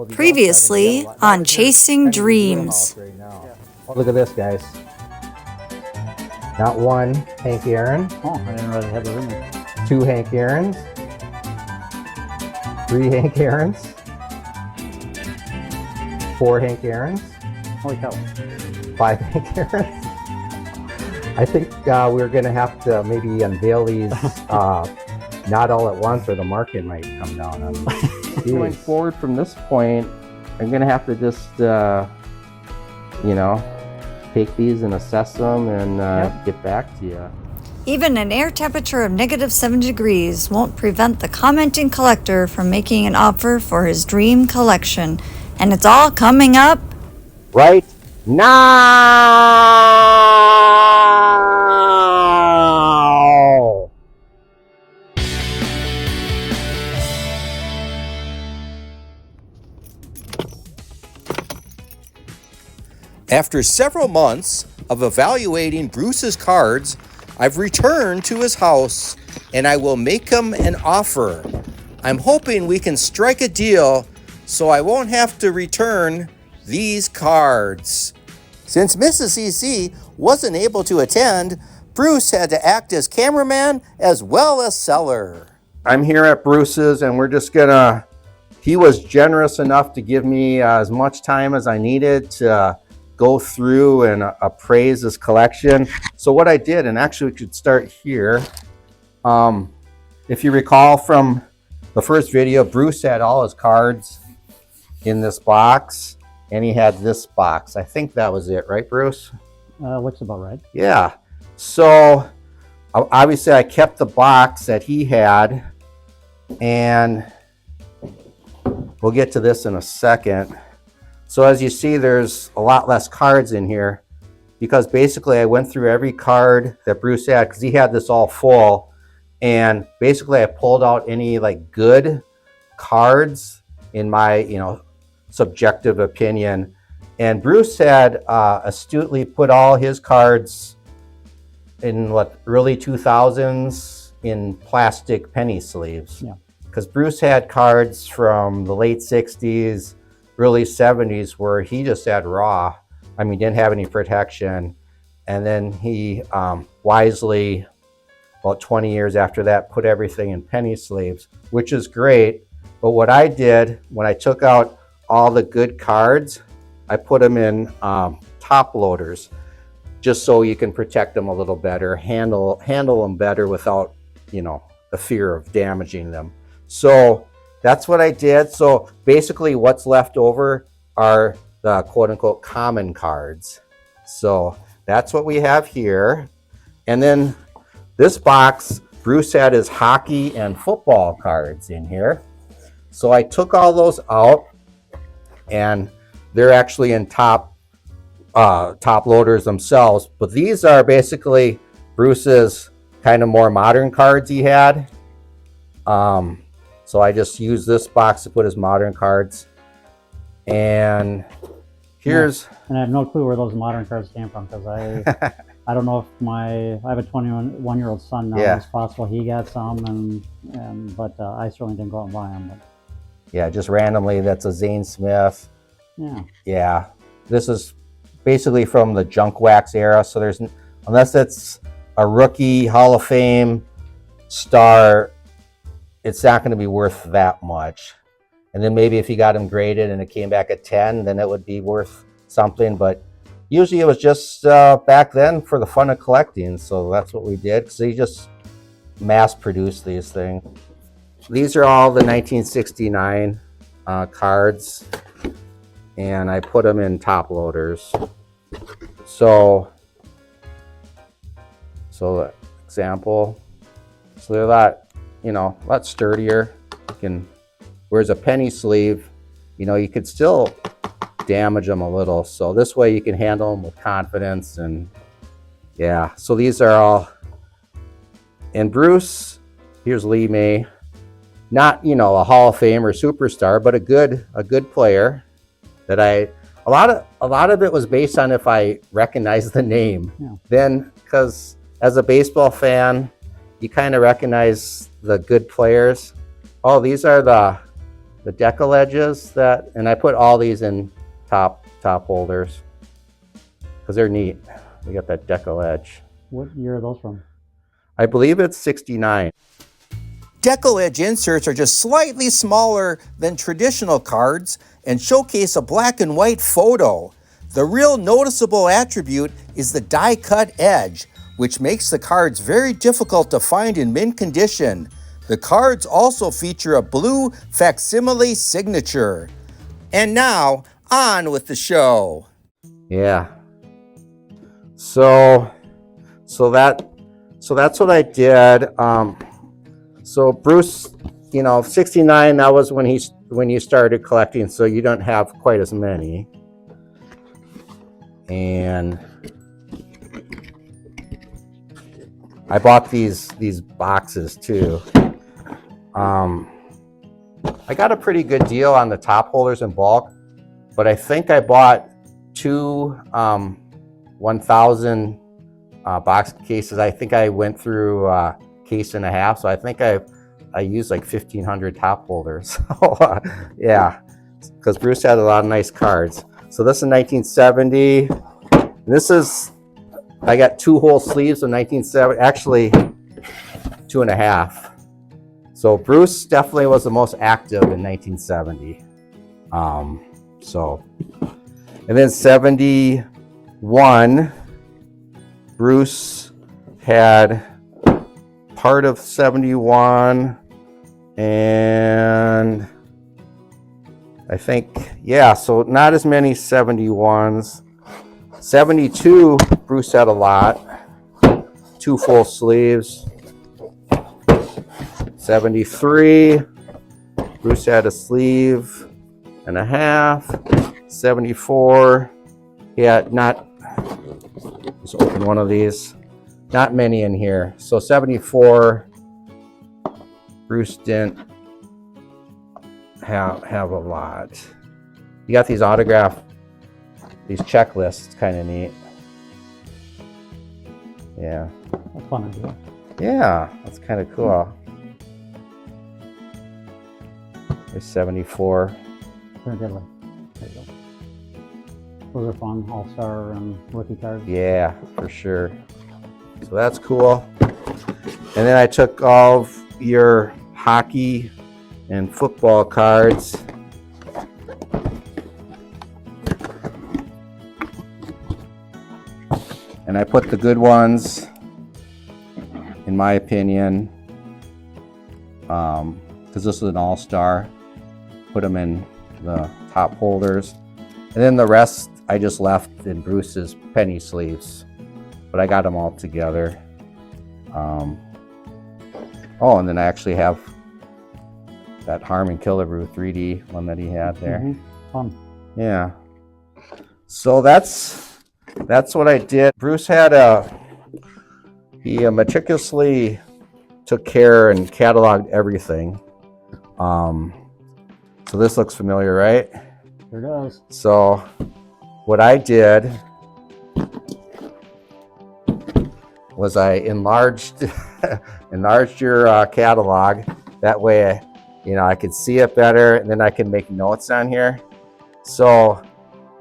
Previously on Chasing Dreams. Right now. Oh, look at this, guys. Not one Hank Aaron. Oh, I didn't really have the room. 2 Hank Aaron's. 3 Hank Aaron's. 4 Hank Aaron's. Holy cow. 5 Hank Aaron's. I think we're going to have to maybe unveil these not all at once, or the market might come down on them. Going forward from this point, I'm going to have to just, take these and assess them and get back to you. Even an air temperature of -7 degrees won't prevent the commenting collector from making an offer for his dream collection. And it's all coming up right now. After several months of evaluating Bruce's cards, I've returned to his house and I will make him an offer. I'm hoping we can strike a deal so I won't have to return these cards. Since Mrs. CC wasn't able to attend, Bruce had to act as cameraman as well as seller. I'm here at Bruce's and we're just gonna, he was generous enough to give me as much time as I needed to go through and appraise this collection. So what I did, and actually we could start here. If you recall from the first video, Bruce had all his cards in this box and he had this box. I think that was it, right, Bruce? Looks about right. Yeah. So obviously I kept the box that he had, and we'll get to this in a second. So as you see, there's a lot less cards in here because basically I went through every card that Bruce had because he had this all full, and basically I pulled out any like good cards in my subjective opinion, and Bruce had astutely put all his cards in early 2000s in plastic penny sleeves. Yeah. Because Bruce had cards from the late 60s, early 70s where he just had raw. I mean, didn't have any protection. And then he wisely, about 20 years after that, put everything in penny sleeves, which is great. But what I did when I took out all the good cards, I put them in top loaders, just so you can protect them a little better, handle them better without, the fear of damaging them. So that's what I did. So basically what's left over are the quote unquote common cards. So that's what we have here. And then this box, Bruce had his hockey and football cards in here. So I took all those out, and they're actually in top loaders themselves. But these are basically Bruce's kind of more modern cards he had. So I just used this box to put his modern cards. And here's... And I have no clue where those modern cards came from, because I don't know if I have a 21-year-old son now. Yeah. It's possible he got some, but I certainly didn't go out and buy them. But. Yeah, just randomly, that's a Zane Smith. Yeah. Yeah. This is basically from the junk wax era. So there's, unless it's a rookie Hall of Fame star, it's not going to be worth that much. And then maybe if you got him graded and it came back at 10, then it would be worth something. But usually it was just back then for the fun of collecting. So that's what we did. So you just mass produced these things. These are all the 1969 cards, and I put them in top loaders. So example, so they're a lot sturdier. Whereas a penny sleeve, you could still damage them a little. So this way you can handle them with confidence. And yeah, so these are all. And Bruce, here's Lee May, not a Hall of Fame or superstar, but a good player that a lot of it was based on if I recognized the name. Yeah. Then, because as a baseball fan, you kind of recognize the good players. Oh, these are the the decal edges and I put all these in top holders because they're neat. We got that decal edge. What year are those from? I believe it's 69. Decal edge inserts are just slightly smaller than traditional cards and showcase a black and white photo. The real noticeable attribute is the die-cut edge, which makes the cards very difficult to find in mint condition. The cards also feature a blue facsimile signature. And now, on with the show. Yeah. So that's what I did. So Bruce, 69, that was when you started collecting, so you don't have quite as many. And I bought these boxes too. I got a pretty good deal on the top holders in bulk, but I think I bought two 1,000 box cases. I think I went through a case and a half, so I think I used like 1,500 top holders. Yeah, because Bruce had a lot of nice cards. So this is 1970. And this is, I got 2 whole sleeves of 1970, actually 2.5. So Bruce definitely was the most active in 1970. And then 71, Bruce had part of 71, and I think, yeah, so not as many 71s. 72, Bruce had a lot, 2 full sleeves. 73, Bruce had a sleeve and a half. 74, he had let's open one of these, not many in here. So 74, Bruce didn't have a lot. You got these these checklists, kind of neat. Yeah. That's fun idea. Yeah, that's kind of cool. There's 74. There you go. Those are fun, all-star and rookie cards. Yeah, for sure. So that's cool. And then I took all of your hockey and football cards. And I put the good ones, in my opinion, because this is an all-star, put them in the top holders. And then the rest I just left in Bruce's penny sleeves, but I got them all together. Oh, and then I actually have that Harmon Killebrew 3D one that he had there. Mm-hmm. Fun. Yeah. So that's what I did. Bruce had he meticulously took care and cataloged everything. So this looks familiar, right? Sure does. So what I did was I enlarged your catalog. That way, I could see it better, and then I can make notes on here. So,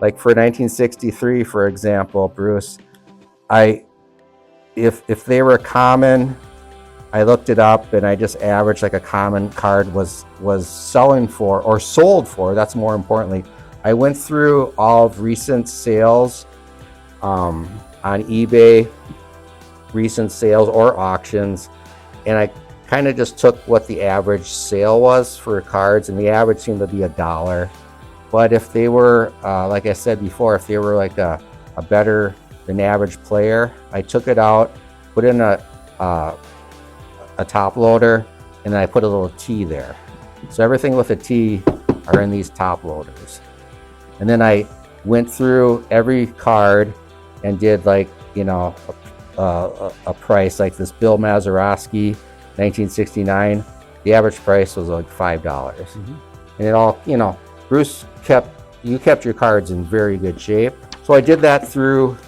like for 1963, for example, Bruce, if they were common, I looked it up and I just averaged like a common card was selling for or sold for. That's more importantly. I went through all of recent sales on eBay, recent sales or auctions, and I kind of just took what the average sale was for cards, and the average seemed to be $1. But if they were, like I said before, if they were like a better than average player, I took it out, put in a top loader, and then I put a little T there. So everything with a T are in these top loaders. And then I went through every card and did like, a price like this Bill Mazeroski, 1969. The average price was like $5. Mm-hmm. And it all, Bruce you kept your cards in very good shape. So I did that through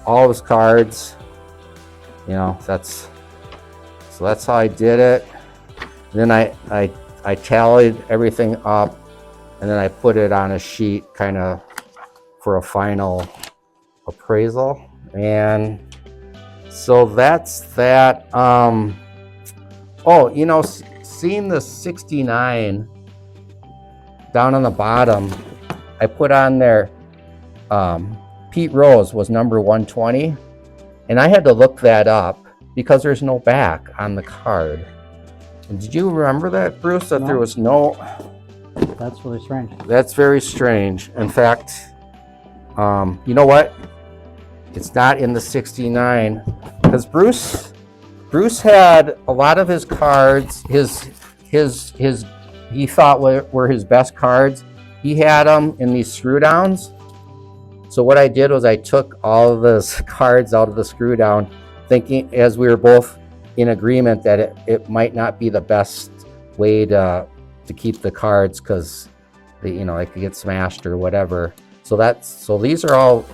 all of his cards. That's how I did it. And then I tallied everything up and then I put it on a sheet kind of for a final appraisal. And so that's that. Oh, you know, seeing the 69 down on the bottom, I put on there, Pete Rose was number 120, and I had to look that up because there's no back on the card. And did you remember that, Bruce, that there was no... That's really strange. That's very strange. In fact, you know what? It's not in the 69, because Bruce had a lot of his cards, he thought were his best cards. He had them in these screw downs. So what I did was I took all of those cards out of the screw down, thinking, as we were both in agreement, that it might not be the best way to keep the cards, because they, you know, they could get smashed or whatever. So these are all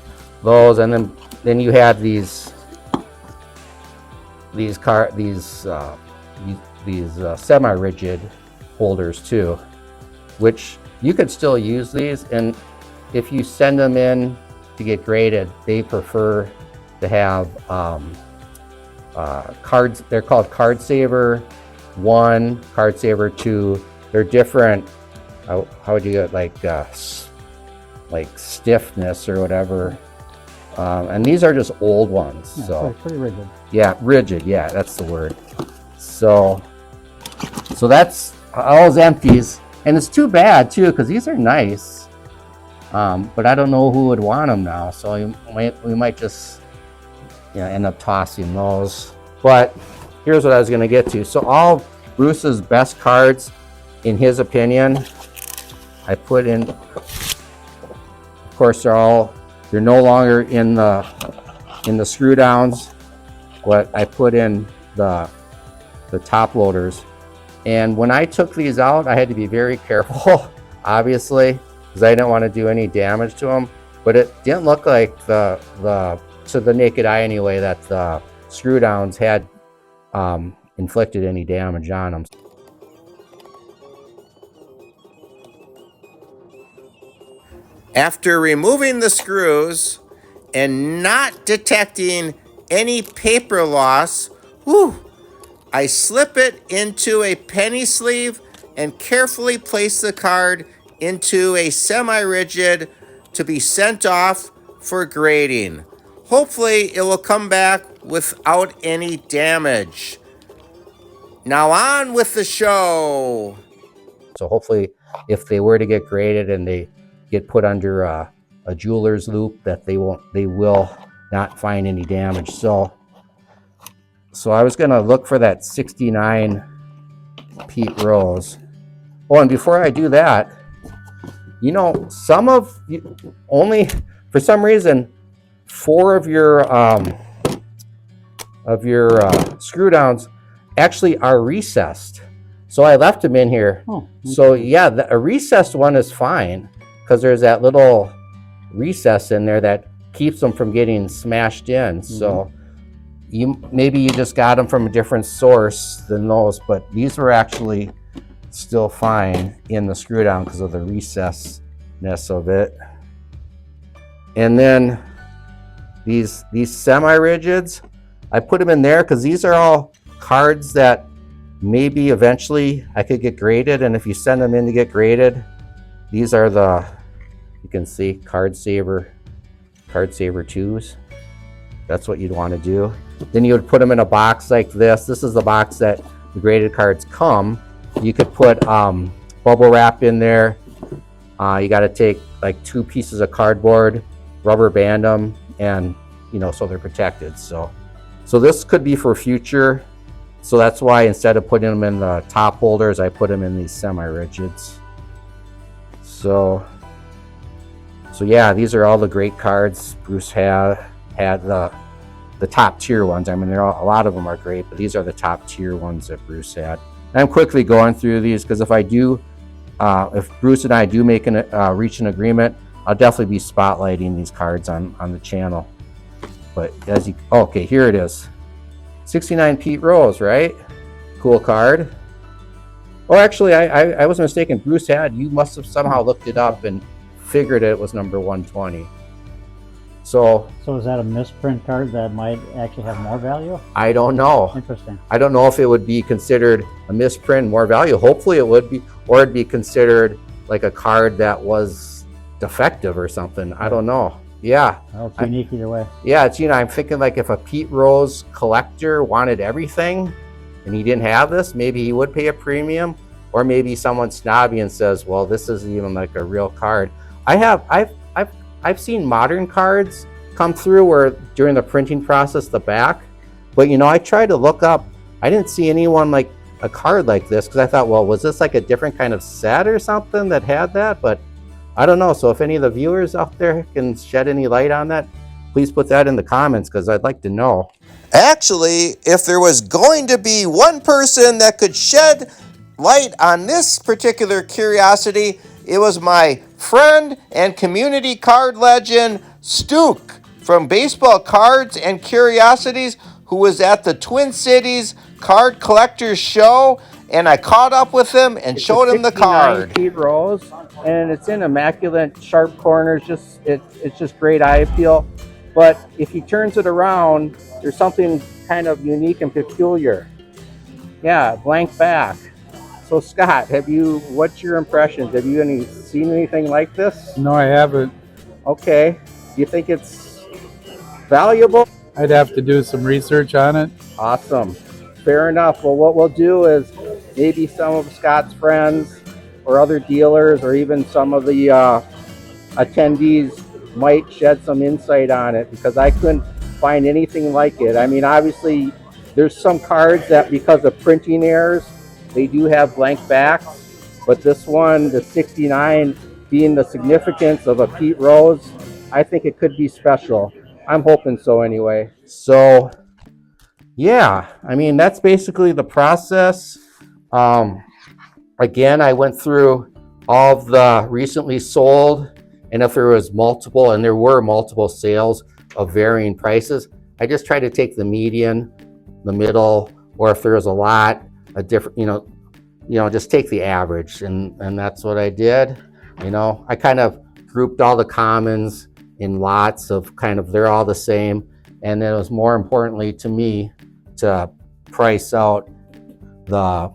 those, and then you had these semi-rigid holders too, which you could still use these, and if you send them in to get graded, they prefer to have cards. They're called Card Saver 1, Card Saver 2. They're different. How would you get, like stiffness or whatever? And these are just old ones. Yeah, so pretty rigid. Yeah, rigid. Yeah, that's the word. So that's all those empties, and it's too bad too, because these are nice. But I don't know who would want them now, so we might just, you know, end up tossing those. But here's what I was going to get to. So all Bruce's best cards, in his opinion, I put in. Of course, they're no longer in the screw downs, but I put in the top loaders. And when I took these out, I had to be very careful, obviously, because I didn't want to do any damage to them. But it didn't look like to the naked eye anyway, that the screw downs had inflicted any damage on them. After removing the screws and not detecting any paper loss, I slip it into a penny sleeve and carefully place the card into a semi-rigid to be sent off for grading. Hopefully it will come back without any damage. Now on with the show. So hopefully if they were to get graded and they get put under a jeweler's loop, that they will not find any damage. So I was gonna look for that 69 Pete Rose. Oh, and before I do that, you know, only for some reason 4 of your screw downs actually are recessed. So I left them in here. Oh, okay. So yeah, a recessed one is fine, because there's that little recess in there that keeps them from getting smashed in. Mm-hmm. So maybe you just got them from a different source than those, but these were actually still fine in the screw down because of the recessness of it. And then these semi-rigids, I put them in there because these are all cards that maybe eventually I could get graded, and if you send them in to get graded, these are you can see Card Saver 2s. That's what you'd want to do. Then you would put them in a box like this. This is the box that the graded cards come. You could put bubble wrap in there. You got to take like 2 pieces of cardboard, rubber band them, and so they're protected. So this could be for future. So that's why instead of putting them in the top holders, I put them in these semi-rigids. So yeah, these are all the great cards Bruce had the top tier ones. I mean, a lot of them are great, but these are the top tier ones that Bruce had. And I'm quickly going through these because if Bruce and I do reach an agreement, I'll definitely be spotlighting these cards on the channel. But okay, here it is. 69 Pete Rose, right? Cool card. Oh, actually, I was mistaken. Bruce had, you must have somehow looked it up and figured it was number 120. So So is that a misprint card that might actually have more value? I don't know. Interesting. I don't know if it would be considered a misprint, more value. Hopefully it would be, or it'd be considered like a card that was defective or something. I don't know. Yeah. Well, it's unique either way. Yeah, it's, I'm thinking like if a Pete Rose collector wanted everything and he didn't have this, maybe he would pay a premium, or maybe someone snobby and says, well, this isn't even like a real card. I've seen modern cards come through where during the printing process, the back, but I tried to look up, I didn't see anyone like a card like this, because I thought, well, was this like a different kind of set or something that had that? But I don't know. So if any of the viewers out there can shed any light on that, please put that in the comments, because I'd like to know. Actually, if there was going to be one person that could shed light on this particular curiosity, it was my friend and community card legend, Stuke, from Baseball Cards and Curiosities, who was at the Twin Cities Card Collectors Show, and I caught up with him and showed him the card. Pete Rose, and it's in immaculate sharp corners. It's just great eye appeal. But if he turns it around, there's something kind of unique and peculiar. Yeah, blank back. So Scott, what's your impressions? Have you seen anything like this? No, I haven't. Okay. Do you think it's valuable? I'd have to do some research on it. Awesome. Fair enough. Well, what we'll do is maybe some of Scott's friends or other dealers or even some of the attendees might shed some insight on it, because I couldn't find anything like it. I mean, obviously, there's some cards that because of printing errors, they do have blank backs, but this one, the 69, being the significance of a Pete Rose, I think it could be special. I'm hoping so anyway. So, yeah, I mean, that's basically the process. Again, I went through all of the recently sold, and if there was multiple, and there were multiple sales of varying prices, I just tried to take the median, the middle, or if there was a lot, a different, just take the average, and that's what I did. I kind of grouped all the commons in lots of kind of, they're all the same, and then it was more importantly to me to price out the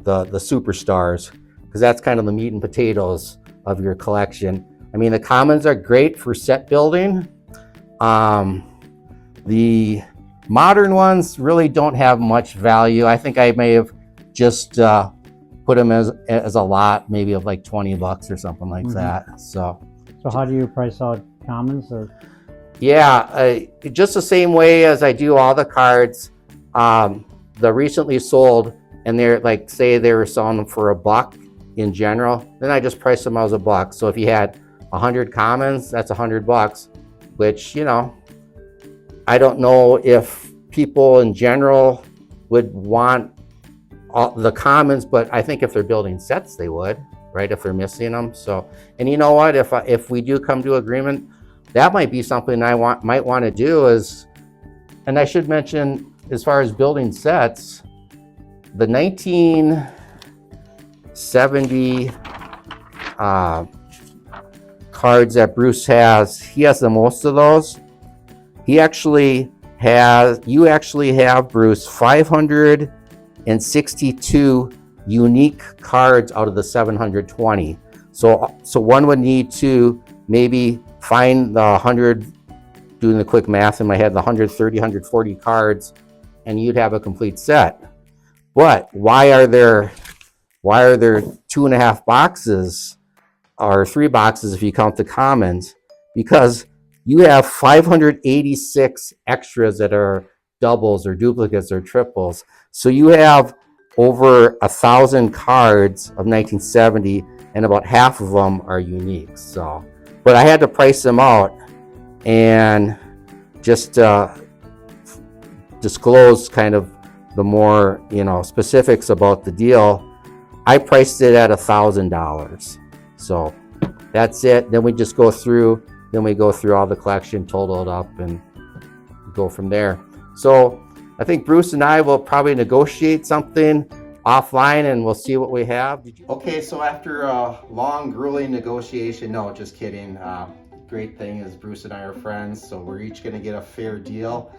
superstars, because that's kind of the meat and potatoes of your collection. I mean, the commons are great for set building. The modern ones really don't have much value. I think I may have just put them as a lot, maybe of like $20 or something like that. So how do you price out commons? Or? Yeah, just the same way as I do all the cards. The recently sold, and they're like, say they were selling them for $1 in general, then I just price them as $1. So if you had 100 commons, that's $100, which, I don't know if people in general would want all the commons, but I think if they're building sets, they would, right? If they're missing them. So, and you know what, if we do come to agreement, that might be something I might want to do is, and I should mention, as far as building sets, the 1970 cards that Bruce has, he has the most of those. You actually have, Bruce, 562 unique cards out of the 720. So one would need to maybe find the 100, doing the quick math in my head, the 130, 140 cards, and you'd have a complete set. But why are there 2.5 boxes, or 3 boxes if you count the commons? Because you have 586 extras that are doubles or duplicates or triples. So you have over 1,000 cards of 1970, and about half of them are unique. So, but I had to price them out and just disclose kind of the more, specifics about the deal. I priced it at $1,000. So that's it. Then we just go through all the collection, total it up, and go from there. So I think Bruce and I will probably negotiate something. offline and we'll see what we have. Okay, so after a long, grueling negotiation, no, just kidding. Great thing is Bruce and I are friends, so we're each going to get a fair deal.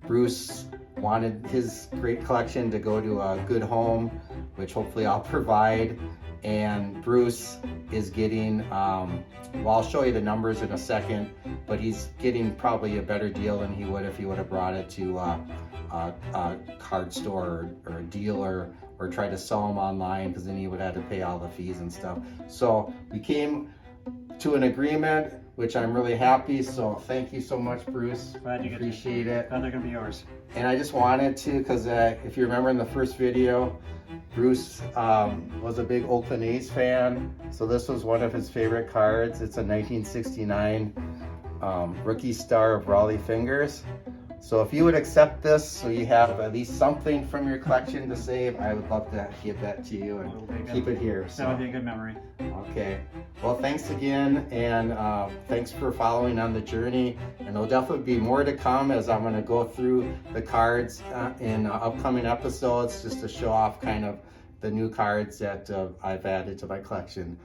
Bruce wanted his great collection to go to a good home, which hopefully I'll provide. And Bruce is getting, well, I'll show you the numbers in a second, but he's getting probably a better deal than he would if he would have brought it to a card store or a dealer, or tried to sell them online, because then he would have to pay all the fees and stuff. So we came to an agreement, which I'm really happy. So thank you so much, Bruce. Glad you appreciate it. Glad they're gonna be yours. And I just wanted to, because if you remember in the first video, Bruce was a big Oakland A's fan. So this was one of his favorite cards. It's a 1969 Rookie Star of Raleigh Fingers. So if you would accept this, so you have at least something from your collection to save, I would love to give that to you and keep it here. So. That would be a good memory. Okay. Well, thanks again, and thanks for following on the journey. And there'll definitely be more to come, as I'm going to go through the cards in upcoming episodes, just to show off kind of the new cards that I've added to my collection.